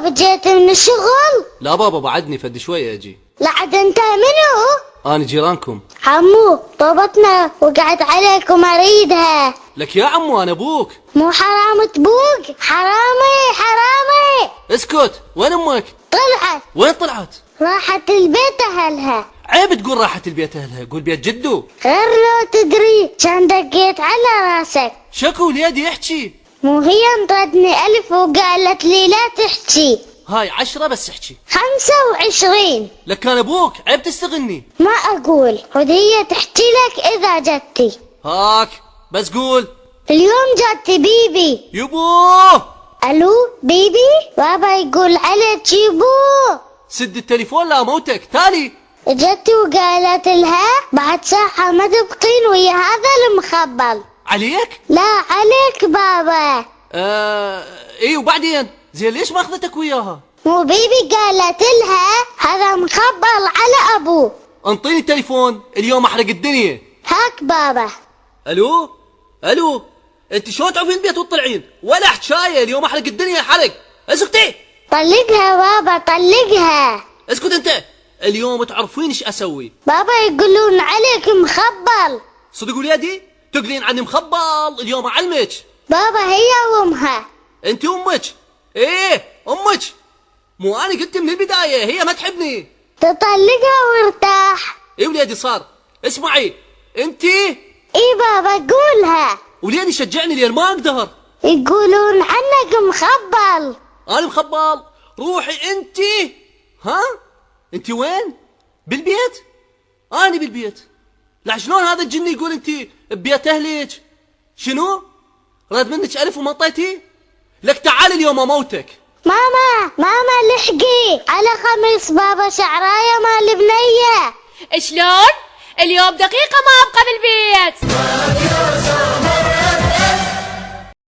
بابا جيت من الشغل؟ لا بابا بعدني فد شوية اجي. لعد انت منو؟ انا جيرانكم. عمو طوبتنا وقعت عليكم اريدها. لك يا عمو انا ابوك. مو حرام تبوق، حرامي. اسكت، وين امك؟ طلعت. وين طلعت؟ راحت البيت اهلها. عيب تقول راحت البيت اهلها، قول بيت جدو. غير لو تدري كان دقيت على راسك. شكو وليدي احكي. مو هي انطتني 1000 وقالت لي لا تحكي. هاي 10 بس احكي. 25. لك كان ابوك، عيب تستغني. ما اقول، هي تحكي لك اذا جتي. هاك بس قول. اليوم جتي بيبي. يبوه. الو بيبي، بابا يقول عليك يبوه. سد التليفون لا موتك. تالي جتي وقالت لها بعد ساعة ما تبقين ويا هذا المخبل. عليك؟ لا عليك بابا. ايه وبعدين زين ليش ما اخذتك وياها؟ مو بيبي قالت لها هذا مخبل على ابوه. انطيني التليفون اليوم احرق الدنيا. هاك بابا. الو انت شلون تعرفين البيت وتطلعين؟ ولا حكايه، اليوم احرق الدنيا حرق. اسكتي. طلقها بابا طلقها. اسكت انت. اليوم تعرفين ايش اسوي. بابا يقولون عليك مخبل. صدق وليدي؟ تقولين عني مخبل؟ اليوم اعلمك. بابا هي وامها. انت امك؟ ايه امك. مو انا قلت من البدايه هي ما تحبني. تطلقها وارتاح. ايه وليدي صار. اسمعي انت. اي بابا قولها. وليدي شجعني لين ما اقدر. يقولون عنك مخبل. انا مخبل؟ روحي انت. ها انت وين؟ بالبيت؟ انا بالبيت. لا شلون هذا الجن يقول انت ببيت اهلك؟ شنو؟ راد منك 1000 وما انطيتي؟ لك تعال اليوم اموتك. ماما لحقي على خميس بابا شعرايه مال بنيه. شلون؟ اليوم دقيقة ما ابقى بالبيت.